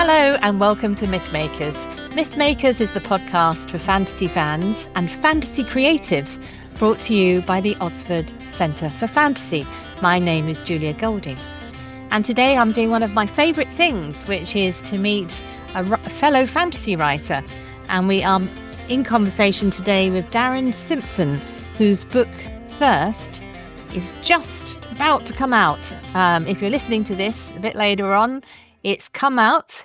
Hello and welcome to Mythmakers. Mythmakers is the podcast for fantasy fans and fantasy creatives, brought to you by the Oxford Centre for Fantasy. My name is Julia Golding. And today I'm doing one of my favourite things, which is to meet a fellow fantasy writer. And we are in conversation today with Darren Simpson, whose book Thirst is just about to come out. If you're listening to this a bit later on, it's come out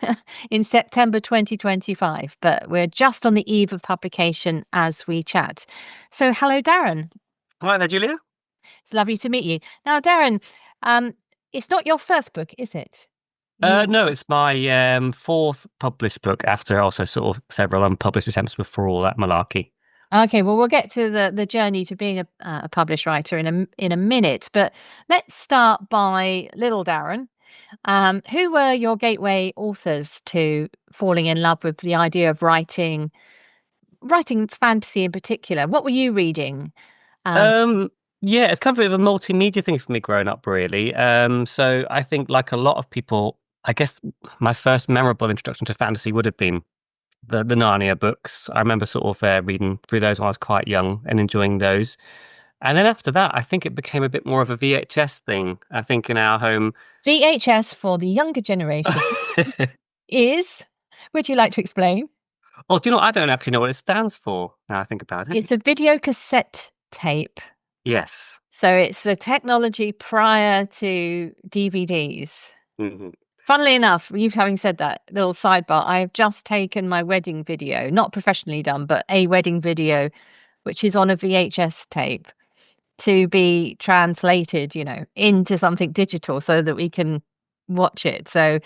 in September 2025, but we're just on the eve of publication as we chat. So hello, Darren. Hi there, Julia. It's lovely to meet you. Now, Darren, it's not your first book, is it? No, it's my fourth published book after also sort of several unpublished attempts before all that malarkey. Okay, well, we'll get to the journey to being a published writer in a minute, but let's start by little Darren. Who were your gateway authors to falling in love with the idea of writing fantasy in particular? What were you reading? Yeah, it's kind of a multimedia thing for me growing up, really. So I think, like a lot of people, I guess my first memorable introduction to fantasy would have been the Narnia books. I remember sort of reading through those when I was quite young and enjoying those. And then after that, I think it became a bit more of a VHS thing. I think in our home. VHS for the younger generation is, would you like to explain? Oh, do you know, I don't actually know what it stands for now I think about it. It's a video cassette tape. Yes. So it's the technology prior to DVDs. Mm-hmm. Funnily enough, you having said that, little sidebar, I've just taken my wedding video, not professionally done, but a wedding video, which is on a VHS tape, to be translated, into something digital so that we can watch it. So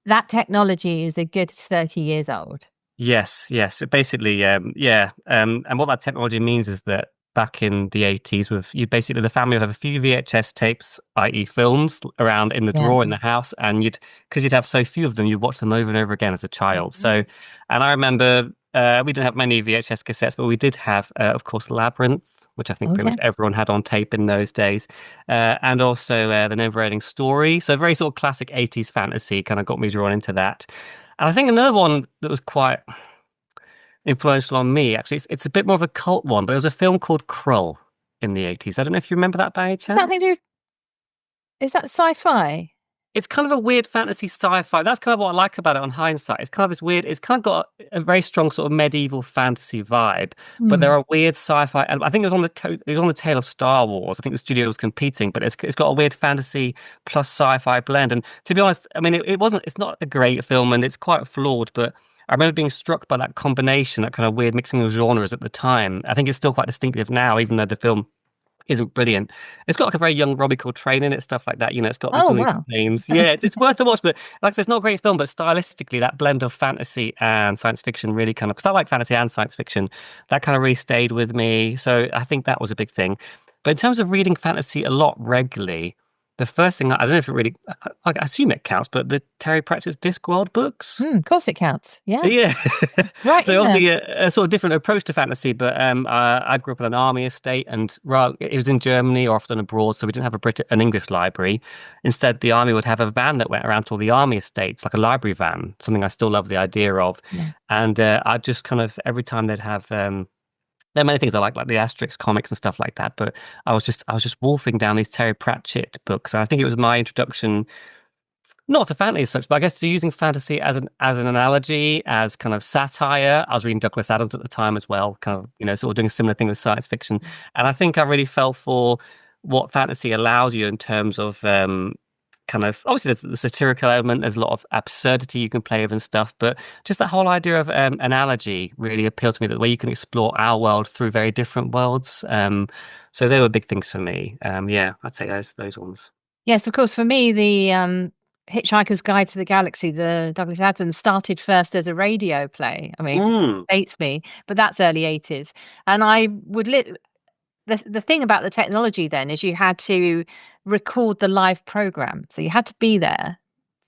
that technology is a good 30 years old. Yes. It basically, and what that technology means is that back in the 80s, the family would have a few VHS tapes, i.e. films, around in the drawer in the house, and because you'd have so few of them, you'd watch them over and over again as a child. Mm-hmm. So, and I remember we didn't have many VHS cassettes, but we did have, of course, Labyrinth, which I think pretty much everyone had on tape in those days, and also The Never-Ending Story. So very sort of classic 80s fantasy kind of got me drawn into that. And I think another one that was quite influential on me, actually, it's a bit more of a cult one, but there was a film called Krull in the 80s. I don't know if you remember that by any chance. Is that sci-fi? It's kind of a weird fantasy sci-fi. That's kind of what I like about it on hindsight. It's kind of this weird, it's kind of got a very strong sort of medieval fantasy vibe, but there are weird sci-fi, and I think it was on the tail of Star Wars. I think the studio was competing, but it's got a weird fantasy plus sci-fi blend. And to be honest, I mean, it's not a great film and it's quite flawed, but I remember being struck by that combination, that kind of weird mixing of genres at the time. I think it's still quite distinctive now, even though the film isn't brilliant. It's got like a very young Robbie Coltrane in it, stuff like that. It's got some of these names. Yeah, it's worth a watch. But like I said, it's not a great film, but stylistically, that blend of fantasy and science fiction really kind of, because I like fantasy and science fiction, that kind of really stayed with me. So I think that was a big thing. But in terms of reading fantasy a lot regularly, the first thing, I don't know if it really, I assume it counts, but the Terry Pratchett's Discworld books. Of course it counts. Yeah. Yeah. Right. So obviously a sort of different approach to fantasy, but I grew up in an army estate, and it was in Germany or often abroad, so we didn't have an English library. Instead, the army would have a van that went around to all the army estates, like a library van, something I still love the idea of. Yeah. And I just kind of, every time they'd have... there are many things I like the Asterix comics and stuff like that, but I was just wolfing down these Terry Pratchett books, and I think it was my introduction, not to fantasy as such, but I guess to using fantasy as an analogy, as kind of satire. I was reading Douglas Adams at the time as well, kind of sort of doing a similar thing with science fiction, and I think I really fell for what fantasy allows you in terms of kind of, obviously there's the satirical element, there's a lot of absurdity you can play with and stuff, but just that whole idea of analogy really appealed to me, that way you can explore our world through very different worlds. So they were big things for me. Yeah, I'd say those ones. Yes, of course. For me, the Hitchhiker's Guide to the Galaxy, the Douglas Adams, started first as a radio play. I mean, it dates me, but that's early 80s. And I would the thing about the technology then is you had to record the live program. So you had to be there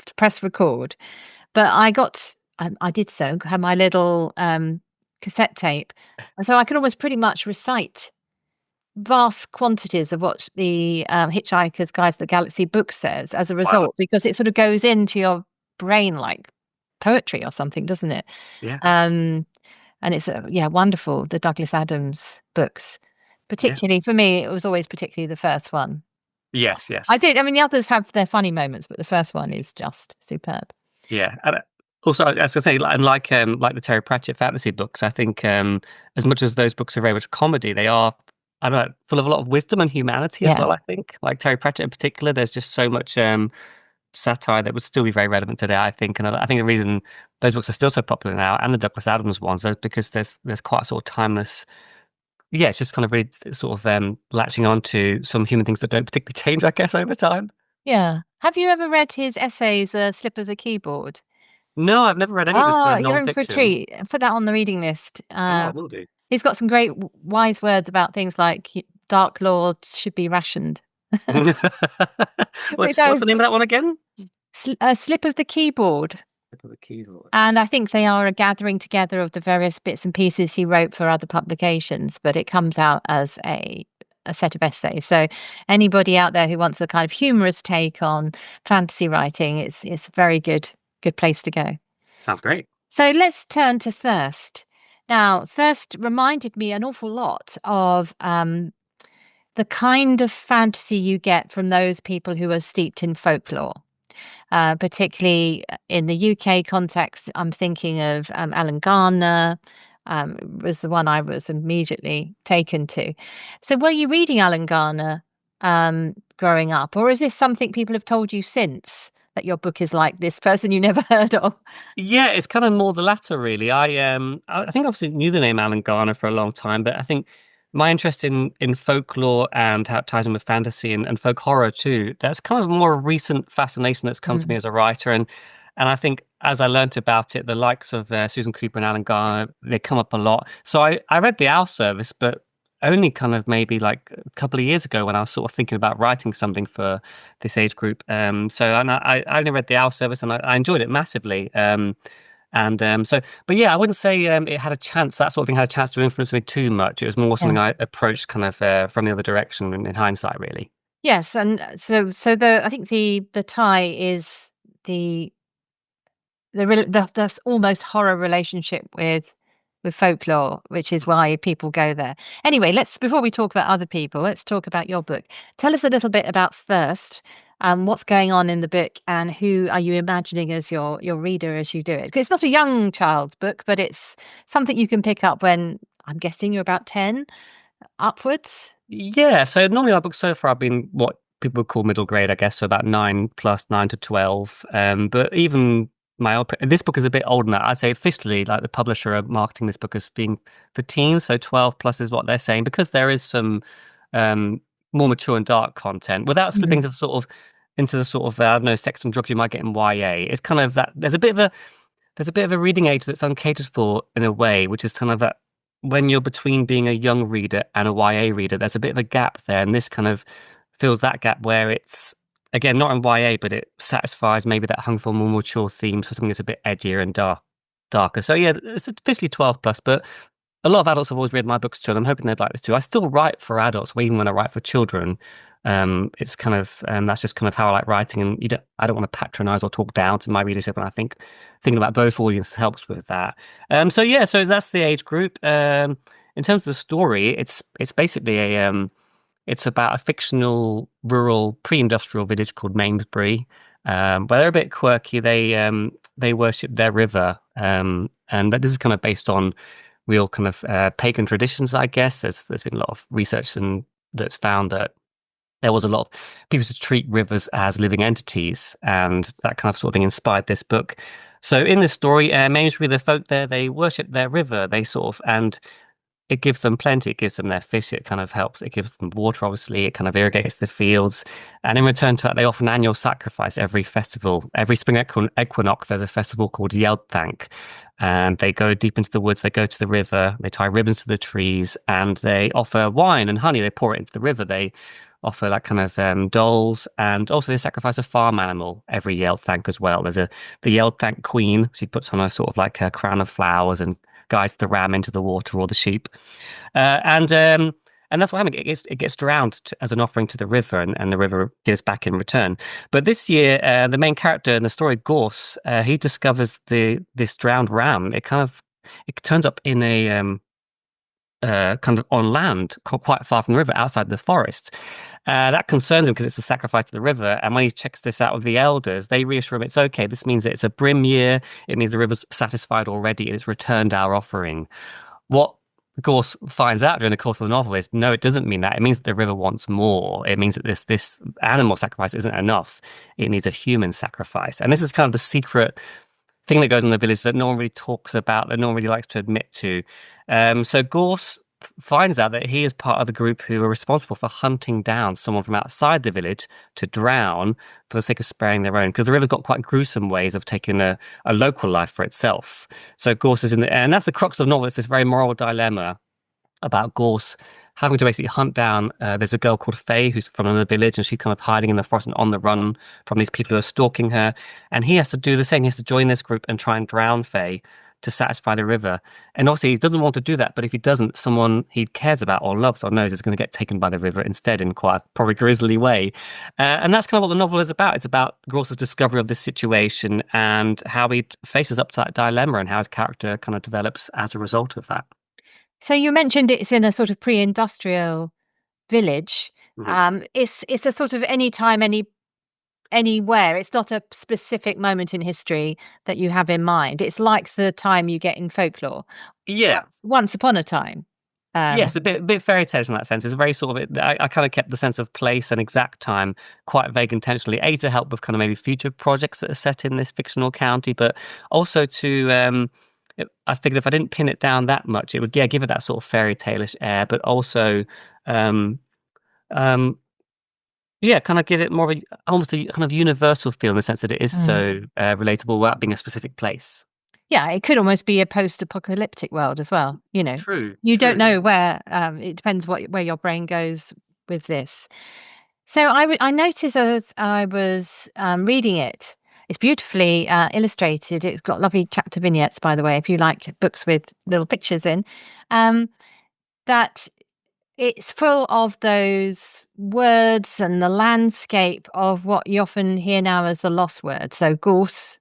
to press record. But I did so, had my little cassette tape. And so I could almost pretty much recite vast quantities of what the Hitchhiker's Guide to the Galaxy book says as a result, because it sort of goes into your brain like poetry or something, doesn't it? Yeah, Um, and it's wonderful. The Douglas Adams books, yeah, particularly for me, it was always particularly the first one. yes, yes, I did. I mean, the others have their funny moments, but the first one is just superb. yeah. And also, I was gonna say, like the Terry Pratchett fantasy books, I think as much as those books are very much comedy, they are, I don't know, full of a lot of wisdom and humanity as Yeah, well. I think, like Terry Pratchett in particular, there's just so much satire that would still be very relevant today, I think. And I think the reason those books are still so popular now, and the Douglas Adams ones, is because there's quite a sort of timeless. Yeah, it's just kind of really sort of latching on to some human things that don't particularly change, I guess, over time. yeah. Have you ever read his essays, Slip of the Keyboard? No, I've never read any of his kind Oh, of you're in for a non-fiction. treat. Put that on the reading list. Oh, I will do. He's got some great wise words about things like Dark Lords should be rationed. Which What's I the name of that one again? Slip of the Keyboard. Tip of the keyboard. And I think they are a gathering together of the various bits and pieces he wrote for other publications, but it comes out as a set of essays. So anybody out there who wants a kind of humorous take on fantasy writing, it's a very good place to go. Sounds great. So let's turn to Thirst. Now, Thirst reminded me an awful lot of the kind of fantasy you get from those people who are steeped in folklore. Particularly in the UK context, I'm thinking of Alan Garner, was the one I was immediately taken to. So, were you reading Alan Garner growing up, or is this something people have told you since that your book is like this person you never heard of? Yeah, it's kind of more the latter, really. I think obviously knew the name Alan Garner for a long time, but I think my interest in folklore and how it ties in with fantasy and folk horror too, that's kind of a more recent fascination that's come to me Mm, as a writer. And I think as I learnt about it, the likes of Susan Cooper and Alan Garner, they come up a lot. So I read The Owl Service, but only kind of maybe like a couple of years ago when I was sort of thinking about writing something for this age group. And I only read The Owl Service and I enjoyed it massively. But yeah, I wouldn't say it had a chance, that sort of thing had a chance to influence me too much. It was more yeah. something I approached kind of from the other direction in hindsight, really. Yes, and so the I think the tie is the the almost horror relationship with folklore, which is why people go there. Anyway, let's before we talk about other people, let's talk about your book. Tell us a little bit about Thirst, what's going on in the book, and who are you imagining as your reader as you do it? 'Cause it's not a young child's book, but it's something you can pick up when I'm guessing you're about 10 upwards. Yeah, so normally my books so far have been what people would call middle grade, I guess, so about 9 to 12. But even this book is a bit older than that. I'd say officially, like the publisher are marketing this book as being for teens, so 12 plus is what they're saying, because there is some um, more mature and dark content without slipping Mhm. to the sort of into the sort of I don't know, sex and drugs you might get in YA. It's kind of that there's a bit of a reading age that's uncatered for in a way, which is kind of that when you're between being a young reader and a YA reader, there's a bit of a gap there. And this kind of fills that gap where it's, again, not in YA, but it satisfies maybe that hunger for more mature themes for something that's a bit edgier and darker. So yeah, it's officially 12 plus, but a lot of adults have always read my books too, and I'm hoping they'd like this too. I still write for adults, even when I write for children. It's kind of that's just kind of how I like writing, and I don't want to patronize or talk down to my readership, and I think thinking about both audiences helps with that. So yeah, so that's the age group. In terms of the story, it's basically it's about a fictional rural pre-industrial village called Mainsbury, where they're a bit quirky. They worship their river, and this is kind of based on real kind of pagan traditions, I guess. There's been a lot of research and that's found that there was a lot of people to treat rivers as living entities, and that kind of sort of thing inspired this book. So in this story, mainly the folk there, they worship their river. They sort of, and it gives them plenty. It gives them their fish. It kind of helps. It gives them water, obviously. It kind of irrigates the fields. And in return to that, they offer an annual sacrifice every festival. Every spring equinox, there's a festival called Yeldthank. And they go deep into the woods. They go to the river. They tie ribbons to the trees. And they offer wine and honey. They pour it into the river. They offer that kind of doles. And also they sacrifice a farm animal every Yeldthank as well. There's the Yeldthank queen. She puts on a sort of like a crown of flowers and guides the ram into the water or the sheep. And and that's what happened. It gets drowned as an offering to the river, and the river gives back in return. But this year, the main character in the story, Gorse, he discovers this drowned ram. It turns up in a kind of on land, quite far from the river, outside the forest. That concerns him because it's a sacrifice to the river. And when he checks this out with the elders, they reassure him it's okay. This means that it's a brim year. It means the river's satisfied already and it's returned our offering. What Gorse finds out during the course of the novel is no, it doesn't mean that. It means that the river wants more. It means that this animal sacrifice isn't enough. It needs a human sacrifice. And this is kind of the secret thing that goes on in the village that no one really talks about, that no one really likes to admit to. So Gorse finds out that he is part of the group who are responsible for hunting down someone from outside the village to drown for the sake of sparing their own, because the river's got quite gruesome ways of taking a local life for itself. So Gorse is and that's the crux of the novel. It's this very moral dilemma about Gorse having to basically hunt down. There's a girl called Faye who's from another village, and she's kind of hiding in the forest and on the run from these people who are stalking her. And he has to do the same. He has to join this group and try and drown Faye to satisfy the river. And obviously, he doesn't want to do that. But if he doesn't, someone he cares about or loves or knows is going to get taken by the river instead in quite a probably grisly way. And that's kind of what the novel is about. It's about Gorse's discovery of this situation and how he faces up to that dilemma and how his character kind of develops as a result of that. So you mentioned it's in a sort of pre-industrial village. It's a sort of anytime, anywhere. It's not a specific moment in history that you have in mind. It's like the time you get in folklore. Yeah. Once upon a time. Yes, a bit fairy tales in that sense. It's a very sort of, I kind of kept the sense of place and exact time quite vague intentionally, to help with kind of maybe future projects that are set in this fictional county, but also to, I figured if I didn't pin it down that much, it would, give it that sort of fairy tale-ish air, but also, um, um, kind of give it more of almost a kind of universal feel in the sense that it is so relatable without being a specific place. Yeah, it could almost be a post-apocalyptic world as well. True. You don't know where. It depends where your brain goes with this. So I noticed as I was reading it, it's beautifully illustrated. It's got lovely chapter vignettes, by the way, if you like books with little pictures in. That it's full of those words and the landscape of what you often hear now as the lost word. So gorse,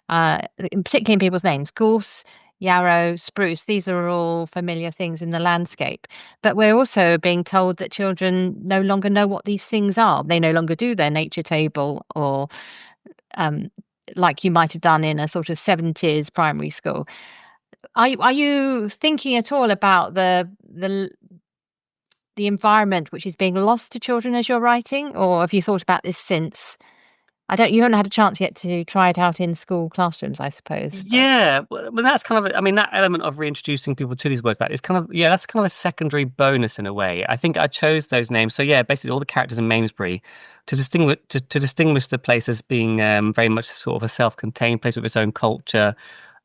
particularly in people's names, gorse, yarrow, spruce, these are all familiar things in the landscape. But we're also being told that children no longer know what these things are. They no longer do their nature table or like you might have done in a sort of 70s primary school. Are you thinking at all about the environment which is being lost to children as you're writing, or have you thought about this since? You haven't had a chance yet to try it out in school classrooms, I suppose. Yeah, well, that's kind of, that element of reintroducing people to these words back is kind of, that's kind of a secondary bonus in a way. I think I chose those names. So yeah, basically all the characters in Mamesbury to distinguish the place as being very much sort of a self-contained place with its own culture.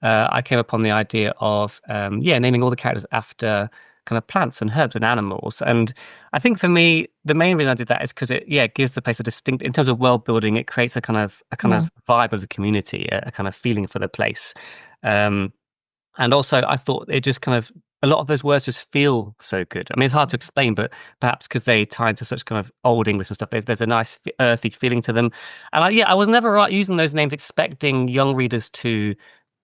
I came upon the idea of, naming all the characters after kind of plants and herbs and animals. And I think for me, the main reason I did that is because it gives the place a distinct, in terms of world building, it creates a kind of vibe of the community, a kind of feeling for the place. And also I thought it just kind of, a lot of those words just feel so good. I mean, it's hard to explain, but perhaps because they tie into such kind of old English and stuff, there's a nice earthy feeling to them. And I was never using those names expecting young readers to,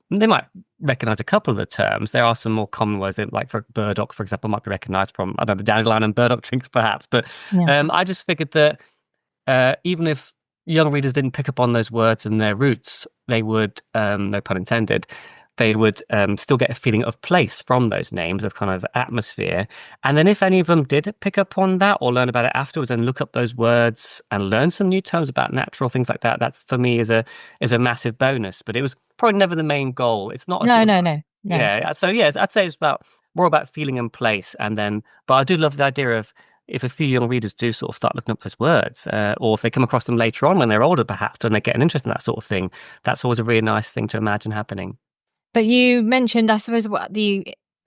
they might recognize a couple of the terms. There are some more common words, that, like for burdock, for example, might be recognized from, I don't know, the dandelion and burdock drinks, perhaps. But I just figured that even if young readers didn't pick up on those words and their roots, they would, no pun intended, they would still get a feeling of place from those names, of kind of atmosphere. And then if any of them did pick up on that or learn about it afterwards and look up those words and learn some new terms about natural things like that, that's for me is a massive bonus. But it was probably never the main goal. It's not No. Yeah. So yeah, I'd say it's more about feeling and place. And then, but I do love the idea of, if a few young readers do sort of start looking up those words, or if they come across them later on when they're older, perhaps, and they get an interest in that sort of thing, that's always a really nice thing to imagine happening. But you mentioned, I suppose,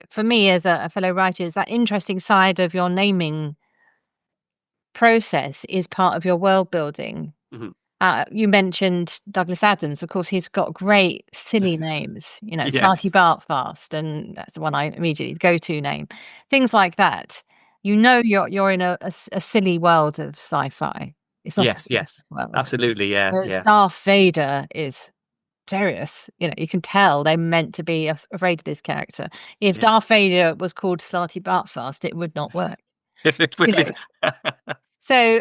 for me as a fellow writer, is that interesting side of your naming process is part of your world building. You mentioned Douglas Adams. Of course, he's got great silly names, Yes. Smarty Bartfast, and that's the one I immediately go to name. Things like that. you're in a silly world of sci-fi. It's not a Yes, serious yes, world. absolutely, yeah, Whereas yeah, Darth Vader is serious. You can tell they meant to be afraid of this character. If yeah. Darth Vader was called Slarty Bartfast, it would not work. It You really know. is. So,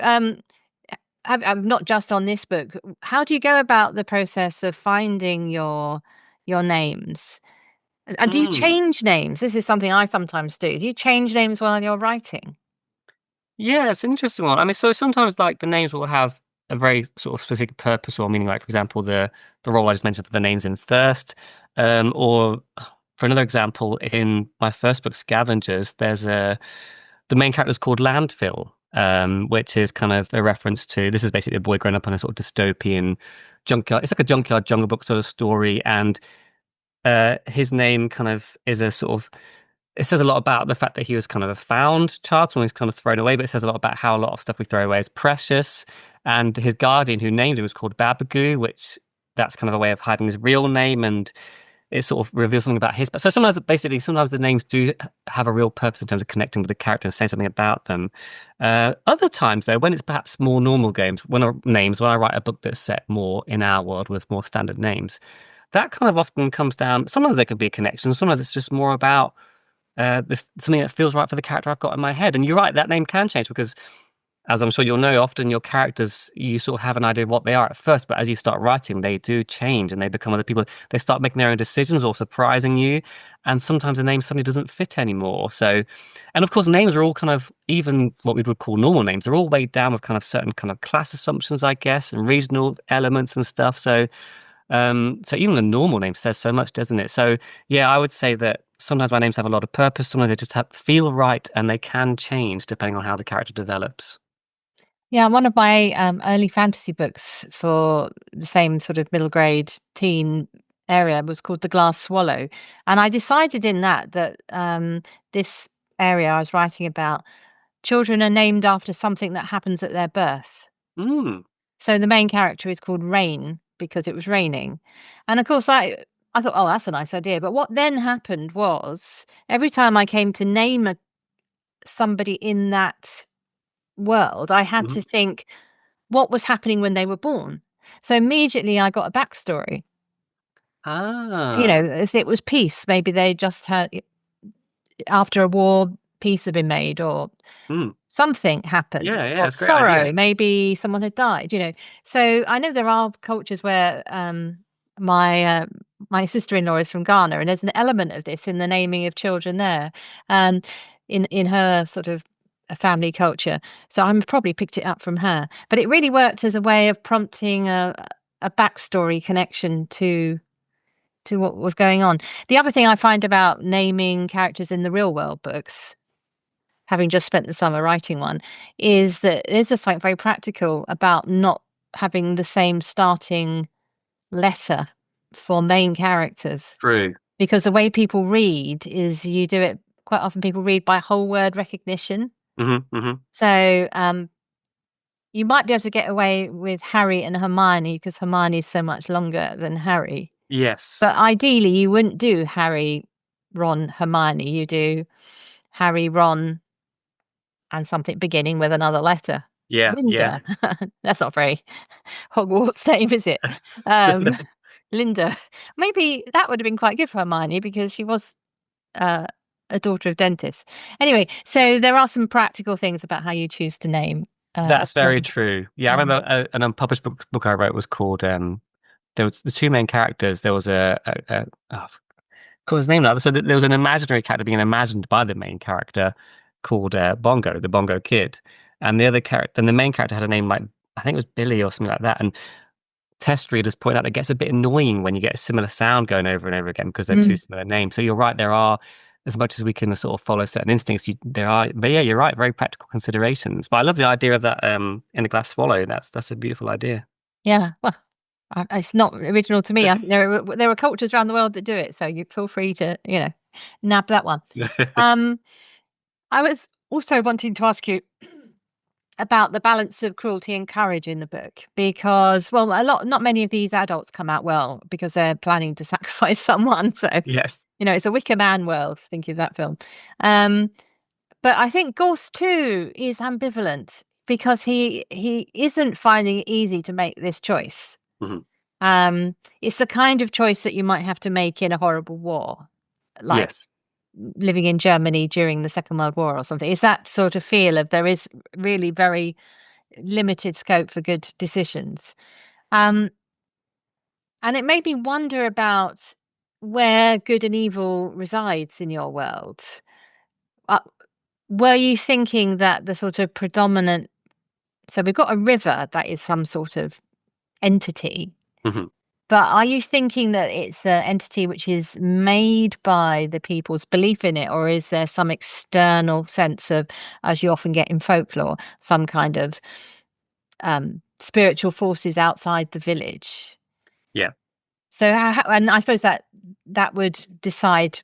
I'm not just on this book. How do you go about the process of finding your names? And do you Mm. change names? This is something I sometimes do. Do you change names while you're writing? Yeah, it's an interesting one. I mean, so sometimes like the names will have a very sort of specific purpose or meaning. Like for example, the role I just mentioned for the names in Thirst, or for another example, in my first book, Scavengers, the main character is called Landfill, which is kind of a reference to this is basically a boy growing up on a sort of dystopian junkyard. It's like a junkyard jungle book sort of story, and his name kind of is a sort of it says a lot about the fact that he was kind of a found child, someone who's kind of thrown away, but it says a lot about how a lot of stuff we throw away is precious. And his guardian, who named him, was called Babagoo, which that's kind of a way of hiding his real name, and it sort of reveals something about his. So sometimes, basically, sometimes the names do have a real purpose in terms of connecting with the character and saying something about them. Other times, though, when it's perhaps more normal names, when I write a book that's set more in our world with more standard names, that kind of often comes down. Sometimes there could be a connection. Sometimes it's just more about something that feels right for the character I've got in my head. And you're right, that name can change because, as I'm sure you'll know, often your characters, you sort of have an idea of what they are at first, but as you start writing, they do change and they become other people. They start making their own decisions or surprising you. And sometimes the name suddenly doesn't fit anymore. So, and of course, names are all kind of, even what we would call normal names, they're all weighed down with kind of certain kind of class assumptions, I guess, and regional elements and stuff. So even a normal name says so much, doesn't it? So yeah, I would say that sometimes my names have a lot of purpose. Sometimes they just feel right, and they can change depending on how the character develops. Yeah, one of my early fantasy books for the same sort of middle grade teen area was called The Glass Swallow. And I decided in that this area I was writing about, children are named after something that happens at their birth. Mm. So the main character is called Rain because it was raining. And of course, I thought, oh, that's a nice idea. But what then happened was every time I came to name somebody in that world, I had Hmm. to think what was happening when they were born. So immediately I got a backstory. Ah. If it was peace, maybe they just had, after a war, peace had been made, or Mm. something happened, Yeah, yeah, or it's a great idea. sorrow, maybe someone had died. So I know there are cultures where my my sister-in-law is from Ghana, and there's an element of this in the naming of children there, um, in her sort of a family culture. So I'm probably picked it up from her, but it really worked as a way of prompting a backstory connection to what was going on. The other thing I find about naming characters in the real world books, having just spent the summer writing one, is that there's just something very practical about not having the same starting letter for main characters. True. Because the way people read is you do it quite often, people read by whole word recognition. Hmm. Hmm. So you might be able to get away with Harry and Hermione because Hermione is so much longer than Harry. Yes. But ideally, you wouldn't do Harry, Ron, Hermione. You do Harry, Ron, and something beginning with another letter. Yeah, yeah. Linda. That's not very Hogwarts name, is it? Um, Linda. Maybe that would have been quite good for Hermione because she was uh, a daughter of dentists. Anyway, so there are some practical things about how you choose to name That's as well. very true. Yeah, I Um, remember an unpublished book I wrote was called there was the two main characters. There was oh, call his name now. So there was an imaginary character being imagined by the main character called Bongo, the Bongo Kid, and the other character, and the main character had a name like I think it was Billy or something like that. And test readers point out it gets a bit annoying when you get a similar sound going over and over again because they're two mm. similar names. So you're right, there are as much as we can sort of follow certain instincts, there are. But yeah, you're right, very practical considerations. But I love the idea of that in the glass swallow. That's a beautiful idea. Yeah, well, it's not original to me. There are cultures around the world that do it, so you feel free to nab that one. Um, I was also wanting to ask you about the balance of cruelty and courage in the book because, well, not many of these adults come out well because they're planning to sacrifice someone. So Yes. it's a Wicker Man world. Thinking of that film. Um, But I think Gorse too is ambivalent because he isn't finding it easy to make this choice. Mhm. It's the kind of choice that you might have to make in a horrible war, like Yes. living in Germany during the Second World War or something. Is that sort of feel of there is really very limited scope for good decisions. Um, and it made me wonder about where good and evil resides in your world. Uh, were you thinking that the sort of predominant, so we've got a river that is some sort of entity, Mhm. but are you thinking that it's an entity which is made by the people's belief in it, or is there some external sense of, as you often get in folklore, some kind of spiritual forces outside the village? Yeah. So, and I suppose that would decide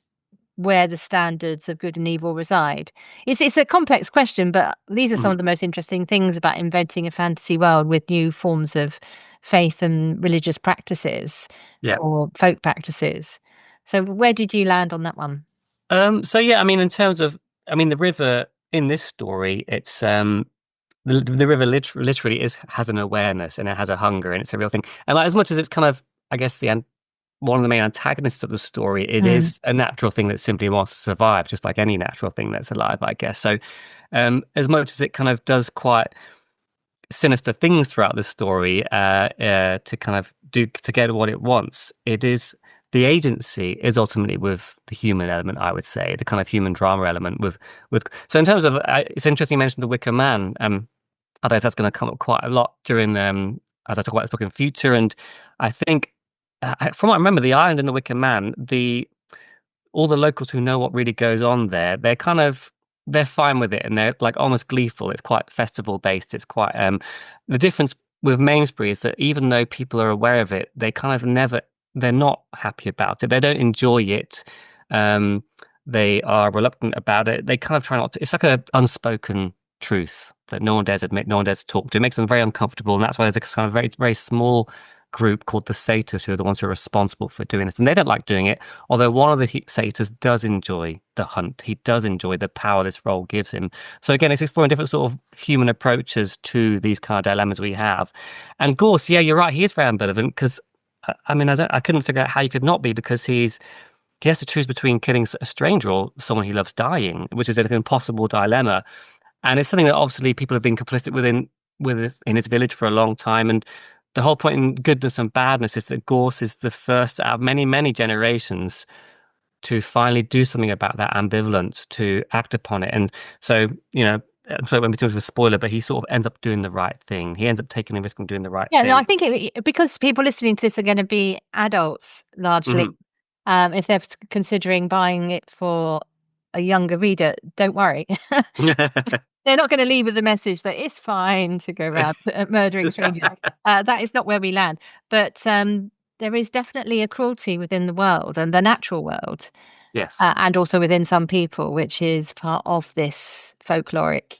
where the standards of good and evil reside. It's a complex question, but these are some Mhm. of the most interesting things about inventing a fantasy world with new forms of faith and religious practices Yeah. or folk practices. So, where did you land on that one? So yeah, I mean, in terms of, I mean, the river in this story, it's the river literally has an awareness and it has a hunger and it's a real thing. And like, as much as it's kind of, I guess, one of the main antagonists of the story, it Mm. is a natural thing that simply wants to survive, just like any natural thing that's alive, I guess. So, as much as it kind of does quite sinister things throughout the story, to kind of do to get what it wants, it is the agency is ultimately with the human element, I would say, the kind of human drama element with. So, in terms of, it's interesting you mentioned the Wicker Man. I guess that's going to come up quite a lot during as I talk about this book in future. And I think, from what I remember, the island in the Wicker Man, the all the locals who know what really goes on there, they're fine with it and they're like almost gleeful. It's quite festival based. It's quite the difference with Mainsbury is that even though people are aware of it, they kind of never they're not happy about it. They don't enjoy it. Um, they are reluctant about it. They kind of try not to. It's like a unspoken truth that no one dares admit, no one dares talk to. It makes them very uncomfortable, and that's why there's a kind of very very small group called the satyrs who are the ones who are responsible for doing it, and they don't like doing it. Although one of the satyrs does enjoy the hunt, he does enjoy the power this role gives him. So again, it's exploring different sort of human approaches to these kind of dilemmas we have. And Gorse, yeah, you're right, he is very ambivalent because I mean, I couldn't figure out how you could not be because he has to choose between killing a stranger or someone he loves dying, which is an impossible dilemma. And it's something that obviously people have been complicit in his village for a long time. And the whole point in goodness and badness is that Gorse is the first out of many, many generations to finally do something about that ambivalence, to act upon it. And so, I'm sorry when we talk of a spoiler, but he sort of ends up doing the right thing. He ends up taking a risk and doing the right Yeah, no, I thing. think because people listening to this are going to be adults largely. Hmm. If they're considering buying it for a younger reader, don't worry. They're not going to leave with the message that it's fine to go around murdering strangers. That is not where we land. But there is definitely a cruelty within the world and the natural world, Yes. and also within some people, which is part of this folkloric,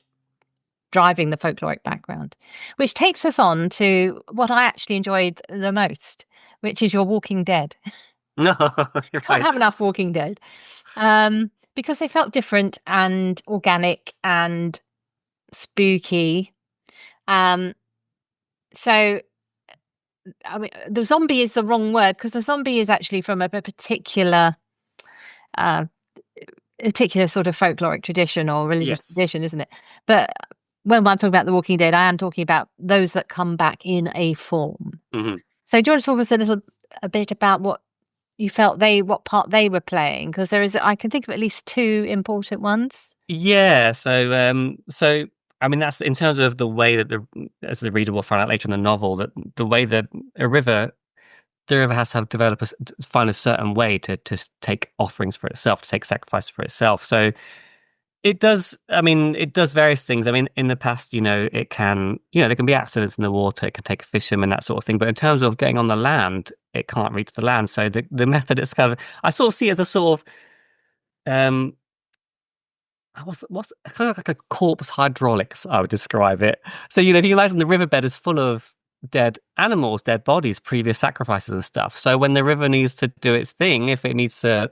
driving the folkloric background, which takes us on to what I actually enjoyed the most, which is your Walking Dead. No, you're Can't have right. enough Walking Dead, because they felt different and organic and spooky. Um, so I mean, the zombie is the wrong word because the zombie is actually from a uh, particular sort of folkloric tradition or religious Yes. tradition, isn't it? But when I'm talking about the Walking Dead, I am talking about those that come back in a form. Hmm. So do you want to talk us a bit about what you felt what part they were playing? Because I can think of at least two important ones. Yeah. So I mean, that's in terms of the way that as the reader will find out later in the novel, that the way that a river the river has to have develop find a certain way to take offerings for itself, to take sacrifices for itself. So it does. I mean, it does various things. I mean, in the past, it can, there can be accidents in the water. It can take a fisherman, that sort of thing. But in terms of getting on the land, it can't reach the land. So the method it's kind of, I sort of see it as a sort of what's kind of like a corpse hydraulics, I would describe it. So, if you imagine the riverbed is full of dead animals, dead bodies, previous sacrifices and stuff. So when the river needs to do its thing, if it needs to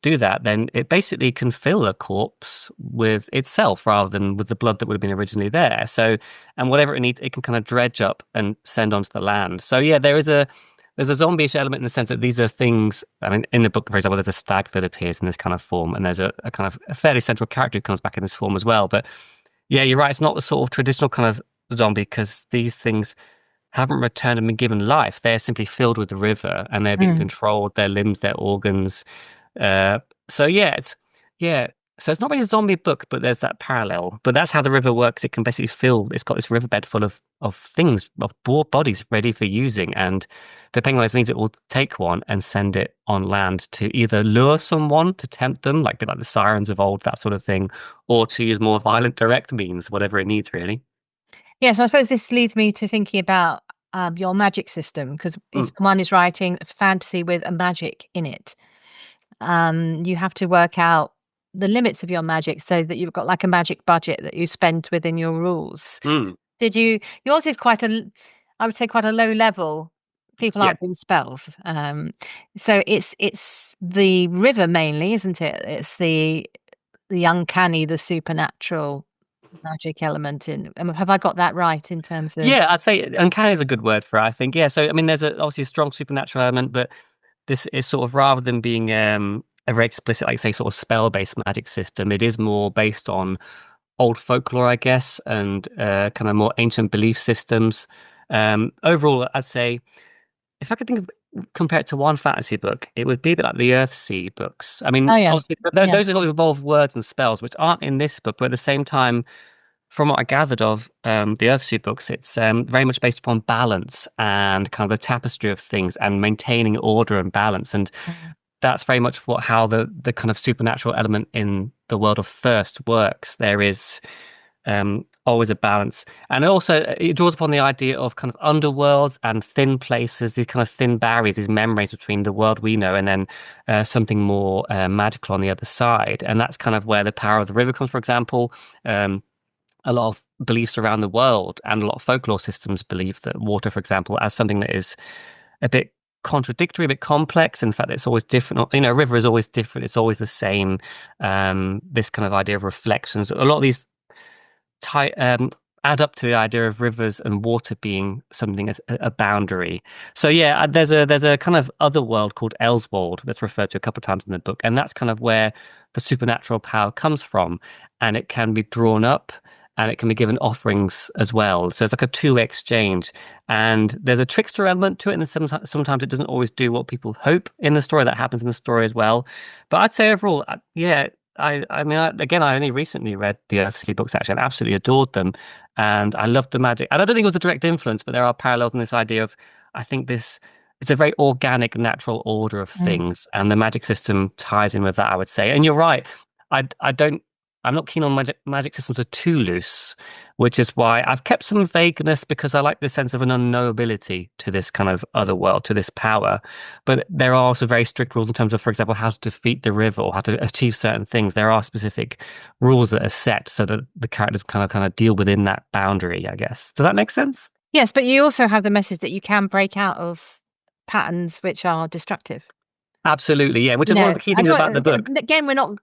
do that, then it basically can fill a corpse with itself rather than with the blood that would have been originally there. So, and whatever it needs, it can kind of dredge up and send onto the land. So yeah, there's a zombie-ish element in the sense that these are things. I mean, in the book, for example, there's a stag that appears in this kind of form, and there's a kind of a fairly central character who comes back in this form as well. But yeah, you're right. It's not the sort of traditional kind of zombie because these things haven't returned and been given life. They're simply filled with the river and they're being Mm. controlled, their limbs, their organs. Uh, so yeah, yeah. So it's not really a zombie book, but there's that parallel. But that's how the river works. It can basically fill. It's got this riverbed full of things, of bodies ready for using, and depending on its needs, it will take one and send it on land to either lure someone to tempt them, like the sirens of old, that sort of thing, or to use more violent, direct means, whatever it needs, really. Yes, I suppose this leads me to thinking about your magic system, because if Mm, someone is writing a fantasy with a magic in it, you have to work out the limits of your magic so that you've got like a magic budget that you spend within your rules. mm, Yours is quite I would say quite a low level. People yeah. aren't doing spells. So it's the river mainly, isn't it? It's the uncanny, the supernatural magic element in. Have I got that right in terms of? Yeah, I'd say uncanny is a good word for it, I think. Yeah, so I mean, there's obviously a strong supernatural element, but this is sort of rather than being a very explicit, like say, sort of spell-based magic system, it is more based on old folklore, I guess, and kind of more ancient belief systems. Overall, I'd say if I could think of compare it to one fantasy book, it would be a bit like the Earthsea books. I Oh mean, yeah, obviously, yeah. those are involve words and spells, which aren't in this book, but at the same time from what I gathered of the Earthsea books, it's very much based upon balance and kind of the tapestry of things and maintaining order and balance. And Mm. that's very much how the kind of supernatural element in the world of Thirst works. There is always a balance. And also, it draws upon the idea of kind of underworlds and thin places, these kind of thin barriers, these membranes between the world we know and then something more magical on the other side. And that's kind of where the power of the river comes, for example. A lot of beliefs around the world and a lot of folklore systems believe that water, for example, as something that is a bit contradictory, a bit complex. In fact, it's always different. You know, a river is always different. It's always the same. This kind of idea of reflections. A lot of these tie, add up to the idea of rivers and water being something as a boundary. So yeah, there's a kind of other world called Elswold that's referred to a couple of times in the book, and that's kind of where the supernatural power comes from, and it can be drawn up. And it can be given offerings as well. So it's like a two-way exchange. And there's a trickster element to it. And sometimes it doesn't always do what people hope in the story. That happens in the story as well. But I'd say overall, yeah, I mean, again, I only recently read the Earthsea books actually and absolutely adored them. And I loved the magic. And I don't think it was a direct influence, but there are parallels in this idea of, I think it's a very organic, natural order of Mm. things. And the magic system ties in with that, I would say. And you're right. I don't I'm not keen on magic systems are too loose, which is why I've kept some vagueness because I like the sense of an unknowability to this kind of other world, to this power. But there are also very strict rules in terms of, for example, how to defeat the river or how to achieve certain things. There are specific rules that are set so that the characters kind of deal within that boundary, I guess. Does that make sense? Yes, but you also have the message that you can break out of patterns which are destructive. Absolutely, yeah. Which You is one of know, the key things about the book. again, we're not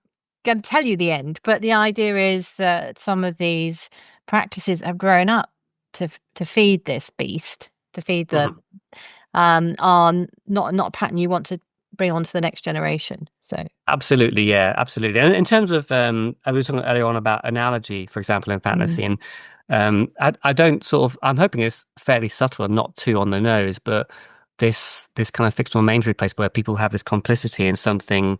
going to tell you the end, but the idea is that some of these practices have grown up to feed this beast, to feed the Mhm. are not a pattern you want to bring on to the next generation. So Absolutely, yeah, absolutely. And in terms of, I was talking earlier on about analogy, for example, in mm, fantasy, and I don't sort of, I'm hoping it's fairly subtle and not too on the nose, but this kind of fictional imagery place where people have this complicity in something,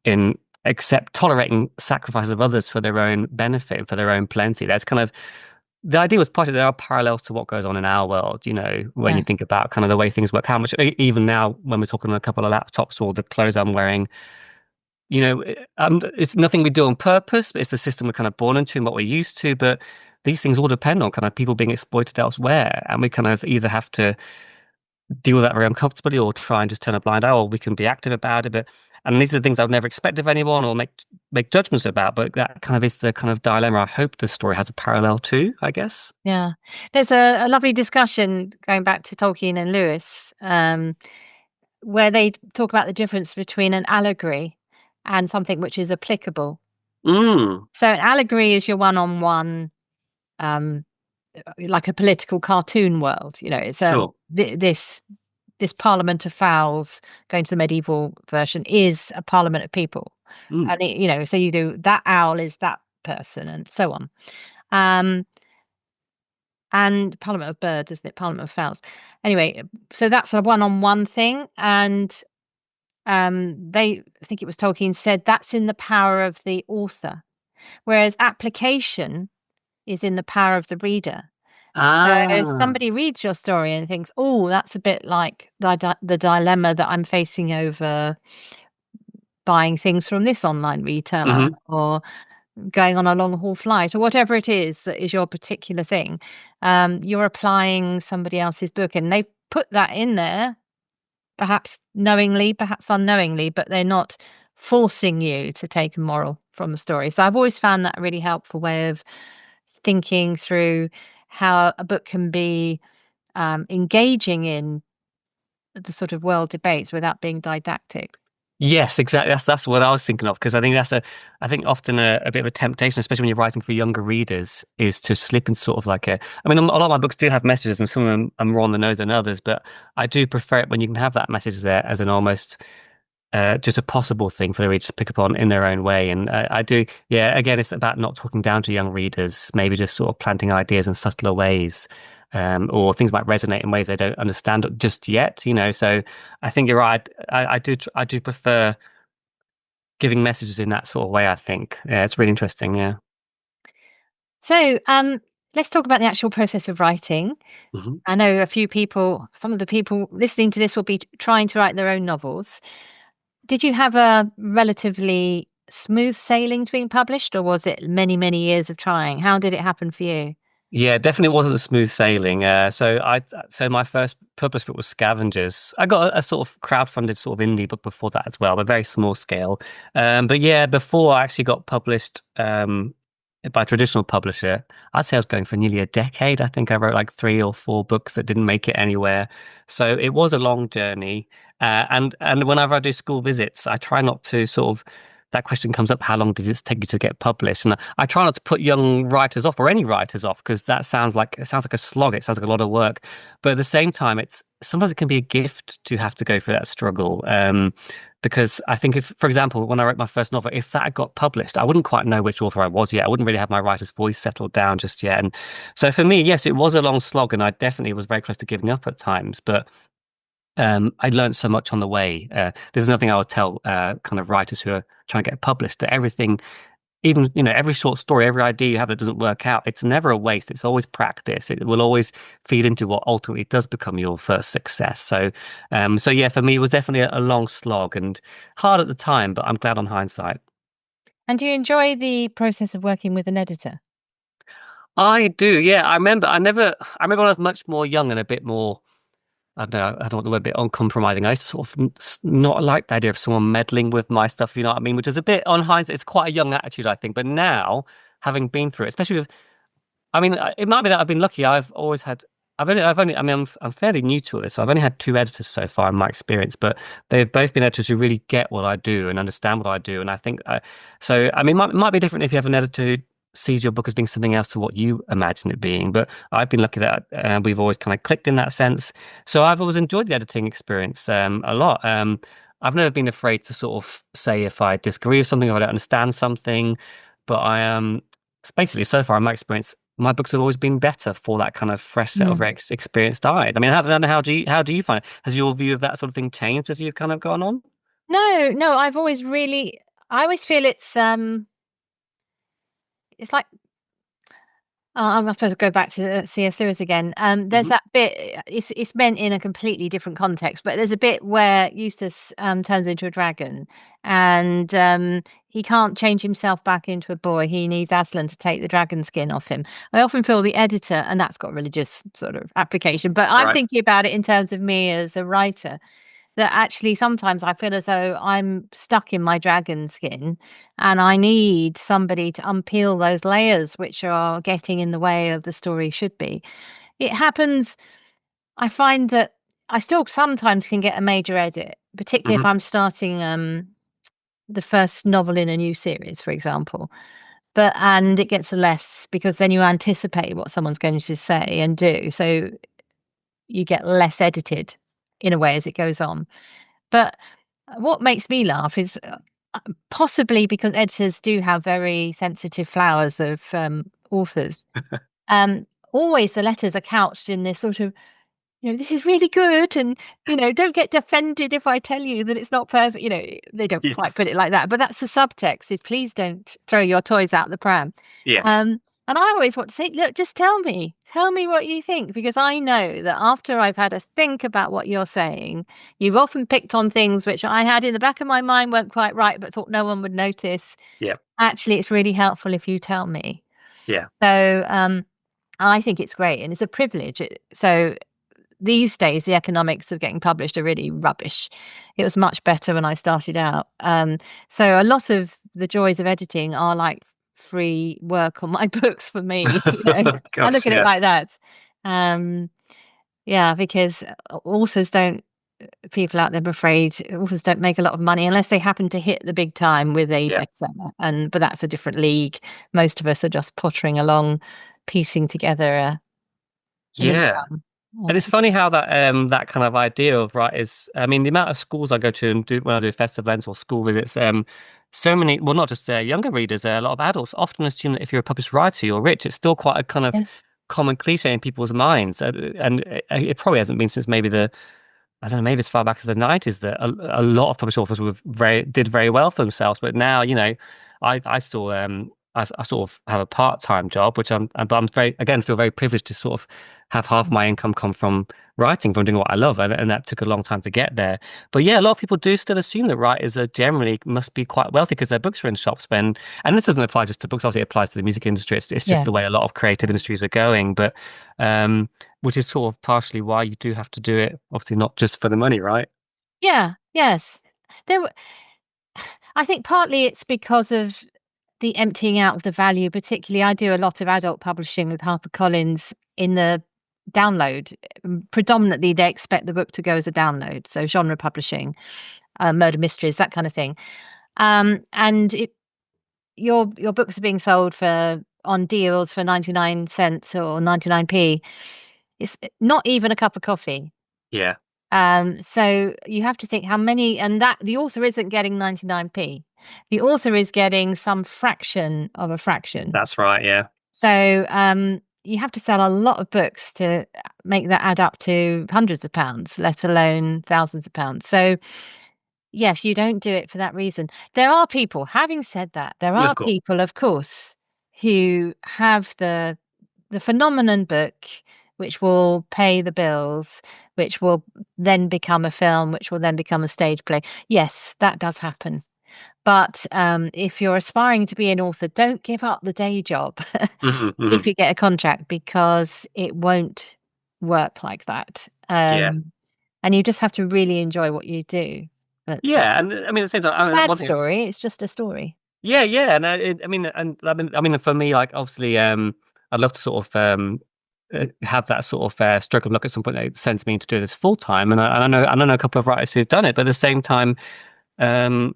in accept tolerating sacrifice of others for their own benefit and for their own plenty. That's kind of the idea was part of there are parallels to what goes on in our world, you know, when yeah, you think about kind of the way things work, how much even now when we're talking on a couple of laptops or the clothes I'm wearing, you know, it's nothing we do on purpose, but it's the system we're kind of born into and what we're used to. But these things all depend on kind of people being exploited elsewhere. And we kind of either have to deal with that very uncomfortably or try and just turn a blind eye, or we can be active about it. But and these are the things I would never expect of anyone or make judgments about. But that kind of is the kind of dilemma I hope the story has a parallel to, I guess. yeah. There's a lovely discussion going back to Tolkien and Lewis, where they talk about the difference between an allegory and something which is applicable. Mm. So an allegory is your one-on-one, um, like a political cartoon world. You know, it's Sure. this Parliament of Fowls, going to the medieval version, is a Parliament of people, Mm. and you know, so you do that owl is that person, and so on. Um, and Parliament of Birds, isn't it? Parliament of Fowls. Anyway, so that's a one-on-one thing, and they I think it was Tolkien said that's in the power of the author, whereas application is in the power of the reader. So if Ah. somebody reads your story and thinks, "Oh, that's a bit like the dilemma that I'm facing over buying things from this online retailer Hmm. or going on a long haul flight," or whatever it is that is your particular thing, you're applying somebody else's book, and they put that in there, perhaps knowingly, perhaps unknowingly, but they're not forcing you to take a moral from the story. So I've always found that a really helpful way of thinking through how a book can be engaging in the sort of world debates without being didactic. Yes, exactly. That's what I was thinking of because I think I think often a bit of a temptation, especially when you're writing for younger readers, is to slip in sort of like a. I mean, a lot of my books do have messages, and some of them are more on the nose than others. But I do prefer it when you can have that message there as an almost just a possible thing for the readers to pick up on in their own way. And I do, yeah. Again, it's about not talking down to young readers, maybe just sort of planting ideas in subtler ways, or things might resonate in ways they don't understand just yet. You know, so I think you're right. I do prefer giving messages in that sort of way, I think. Yeah, it's really interesting. Yeah. So let's talk about the actual process of writing. Hmm. I know a few people, some of the people listening to this will be trying to write their own novels. Did you have a relatively smooth sailing to being published, or was it many, many years of trying? How did it happen for you? Yeah, definitely wasn't smooth sailing. So my first published book was Scavengers. I got a sort of crowdfunded sort of indie book before that as well, but very small scale. But yeah, before I actually got published by a traditional publisher, I'd say I was going for nearly a decade. I think I wrote like 3 or 4 books that didn't make it anywhere. So it was a long journey. And whenever I do school visits, I try not to sort of that question comes up, how long did it take you to get published? And I try not to put young writers off or any writers off because that sounds like a slog. It sounds like a lot of work. But at the same time, it's sometimes it can be a gift to have to go through that struggle. Because I think if, for example, when I wrote my first novel, if that had got published, I wouldn't quite know which author I was yet. I wouldn't really have my writer's voice settled down just yet. And so for me, yes, it was a long slog and I definitely was very close to giving up at times. But I learned so much on the way. This is another thing I would tell kind of writers who are trying to get published that everything, even every short story, every idea you have that doesn't work out, it's never a waste. It's always practice. It will always feed into what ultimately does become your first success. So yeah, for me, it was definitely a long slog and hard at the time, but I'm glad on hindsight. And do you enjoy the process of working with an editor? I do, yeah. I remember when I was much more young and a bit more. I don't know, I don't want the word a bit uncompromising. I used to sort of not like the idea of someone meddling with my stuff, you know what I mean? Which is a bit on hindsight, it's quite a young attitude, I think. But now, having been through it, especially with, I mean, it might be that I've been lucky. I mean, I'm fairly new to it, so I've only had 2 editors so far in my experience, but they've both been editors who really get what I do and understand what I do. And I think, so, I mean, it might be different if you have an editor who sees your book as being something else to what you imagine it being. But I've been lucky that we've always kind of clicked in that sense. So I've always enjoyed the editing experience a lot. I've never been afraid to sort of say if I disagree with something or I don't understand something, but I basically so far in my experience my books have always been better for that kind of fresh set of Mm. experienced eye. I mean, how do you find it? Has your view of that sort of thing changed as you've kind of gone on? No, no, I always feel it's like, I'm gonna have to go back to C.S. Lewis again. There's Hmm. that bit. It's meant in a completely different context, but there's a bit where Eustace turns into a dragon, and he can't change himself back into a boy. He needs Aslan to take the dragon skin off him. I often feel the editor, and that's got religious sort of application, but I'm Right. thinking about it in terms of me as a writer, that actually sometimes I feel as though I'm stuck in my dragon skin and I need somebody to unpeel those layers which are getting in the way of the story should be. It happens, I find that I still sometimes can get a major edit, particularly if Hmm. I'm starting the first novel in a new series, for example. And it gets less because then you anticipate what someone's going to say and do. So you get less edited in a way as it goes on. But what makes me laugh is possibly because editors do have very sensitive flowers of authors. Always the letters are couched in this sort of, this is really good. And, don't get offended if I tell you that it's not perfect. They don't quite put Yes. it like that, but that's the subtext is please don't throw your toys out the pram. Yes. And I always want to say, look, just tell me what you think, because I know that after I've had a think about what you're saying, you've often picked on things which I had in the back of my mind weren't quite right, but thought no one would notice. Yeah. Actually, it's really helpful if you tell me. Yeah. So, I think it's great and it's a privilege. So these days, the economics of getting published are really rubbish. It was much better when I started out. So a lot of the joys of editing are like free work on my books for me. I Gosh, look at it yeah. like that. Um, yeah, because authors don't, people out there, I'm afraid, authors don't make a lot of money unless they happen to hit the big time with a Yeah. bestseller. But that's a different league. Most of us are just pottering along, piecing together an Yeah. income. And it's funny how that kind of idea of right is, I mean, the amount of schools I go to and do when I do festival events or school visits, so many, well, not just younger readers, a lot of adults often assume that if you're a published writer, you're rich. It's still quite a kind of Yeah. common cliche in people's minds, and it probably hasn't been since maybe I don't know, maybe as far back as the 90s that a lot of published authors did very well for themselves. But now, I still I sort of have a part-time job, but I'm very, again, feel very privileged to sort of have half my income come from writing, from doing what I love, and that took a long time to get there. But yeah, a lot of people do still assume that writers are generally must be quite wealthy because their books are in shops. And this doesn't apply just to books, obviously it applies to the music industry. It's just the way a Yes. lot of creative industries are going. But which is sort of partially why you do have to do it, obviously not just for the money, right? Yeah. Yes. There. I think partly it's because of the emptying out of the value. Particularly, I do a lot of adult publishing with HarperCollins in the download. Predominantly, they expect the book to go as a download. So genre publishing, murder mysteries, that kind of thing. And your books are being sold for on deals for 99 cents or 99p. It's not even a cup of coffee. Yeah, So you have to think how many, and that the author isn't getting 99p. The author is getting some fraction of a fraction. that's right. Yeah, So you have to sell a lot of books to make that add up to hundreds of pounds, let alone thousands of pounds. So yes, you don't do it for that reason. There are people, having said that, there of are course. people, of course, who have the phenomenon book which will pay the bills, which will then become a film, which will then become a stage play. Yes, that does happen. But if you're aspiring to be an author, don't give up the day job Hmm, hmm. if you get a contract, because it won't work like that. Yeah, And you just have to really enjoy what you do. But yeah, and I mean, at the same time, I mean, sad one thing. story, it's just a story. Yeah, yeah, and I mean, for me, like obviously, I'd love to sort of have that sort of stroke of luck at some point that sends me to do this full time, and I know a couple of writers who've done it, but at the same time, um,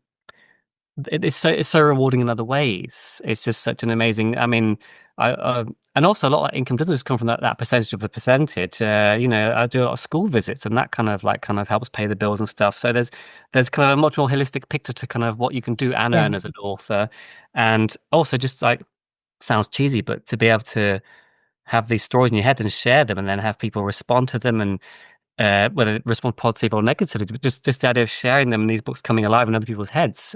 it's so rewarding in other ways. It's just such an amazing. I mean, I and also a lot of income doesn't just come from that percentage of the percentage. I do a lot of school visits, and that kind of helps pay the bills and stuff. So there's kind of a much more holistic picture to kind of what you can do and Yeah, earn as an author, and also just like sounds cheesy, but to be able to have these stories in your head and share them, and then have people respond to them, and whether they respond positive or negatively, but just the idea of sharing them and these books coming alive in other people's heads.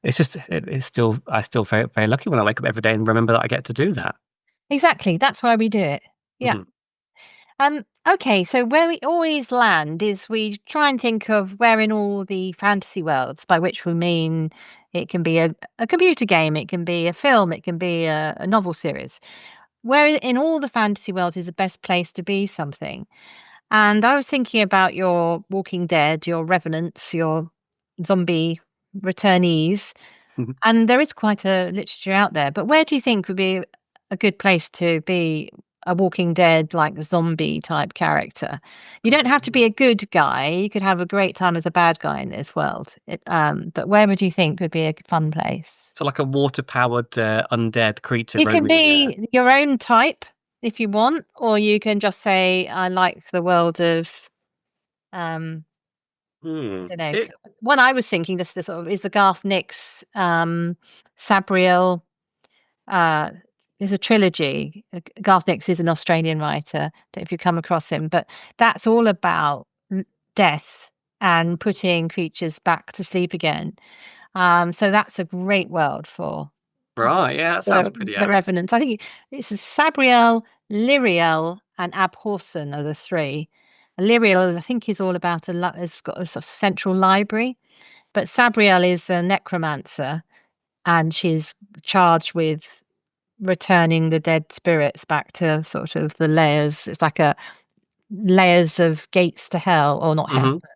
It's just it's still I still very very lucky when I wake up every day and remember that I get to do that. exactly. That's why we do it. Yeah. Hmm. Okay, so where we always land is we try and think of where in all the fantasy worlds, by which we mean it can be a computer game, it can be a film, it can be a novel series. Where in all the fantasy worlds is the best place to be something? And I was thinking about your Walking Dead, your Revenants, your zombie returnees, and there is quite a literature out there. But where do you think would be a good place to be? a Walking Dead like zombie type character. You don't have to be a good guy. You could have a great time as a bad guy in this world. But where would you think would be a fun place? So like a water-powered undead creature You can roaming. be your own type if you want, or you can just say, I like the world of, I don't know. One I was thinking, this sort of is the Garth Nix, Sabriel. There's a trilogy. Garth Nix is an Australian writer. I don't know if you come across him, but that's all about death and putting creatures back to sleep again. So that's a great world for Right, yeah, that sounds pretty the apt. revenants. I think it's Sabriel, Lyriel, and Abhorsen are the three. Lyriel, I think, is all about has got a sort of central library, but Sabriel is a necromancer, and she's charged with returning the dead spirits back to sort of the layers. It's like a layers of gates to hell, or not hell, but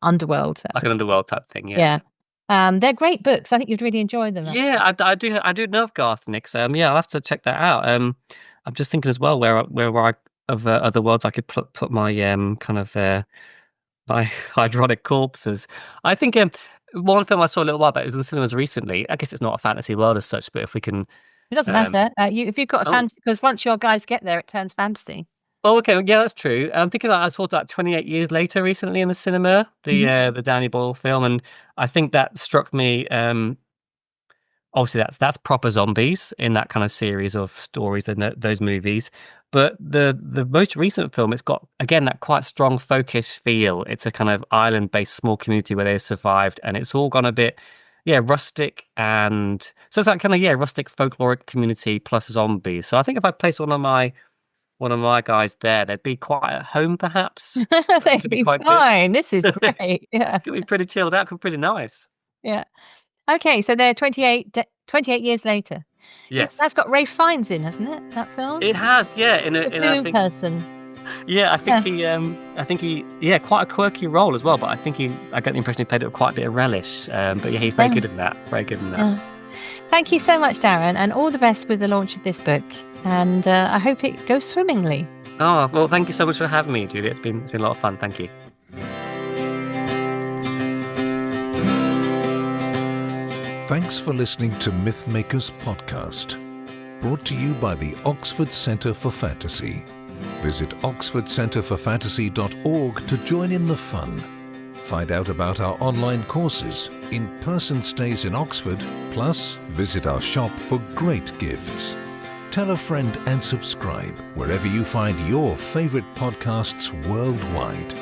underworld. Like an underworld type thing, Yeah. They're great books. I think you'd really enjoy them. Yeah, I do know of Garth Nix. Yeah, I'll have to check that out. I'm just thinking as well where I of other worlds I could put my kind of my hydronic corpses. I think one film I saw a little while back, it was in the cinemas recently. I guess it's not a fantasy world as such, but if we can, It doesn't matter. If you've got a fantasy, because once your guys get there, it turns fantasy. Oh, okay, yeah, that's true. I'm thinking I saw that 28 years later recently in the cinema, the Danny Boyle film, and I think that struck me. Obviously, that's proper zombies in that kind of series of stories and those movies. But the most recent film, it's got again that quite strong folkish feel. It's a kind of island-based small community where they survived, and it's all gone a bit, rustic, and so it's like kind of rustic folkloric community plus zombies. So I think if I place one of my guys there, they'd be quite at home, perhaps. They'd be fine. This is great. Yeah, could be pretty chilled out. Could be pretty nice. Yeah. Okay, so they're 28 years later. Yes, that's got Ralph Fiennes in, hasn't it? That film. It has, yeah. In a person. Yeah, I think he, quite a quirky role as well. But I get the impression he played it with quite a bit of relish. But yeah, he's very good in that. Very good in that. Yeah. Thank you so much, Darren, and all the best with the launch of this book. And I hope it goes swimmingly. Oh well, thank you so much for having me, Julia. It's been a lot of fun. Thank you. Thanks for listening to Mythmakers podcast, brought to you by the Oxford Centre for Fantasy. Visit oxfordcenterforfantasy.org to join in the fun. Find out about our online courses, in-person stays in Oxford, plus visit our shop for great gifts. Tell a friend and subscribe wherever you find your favourite podcasts worldwide.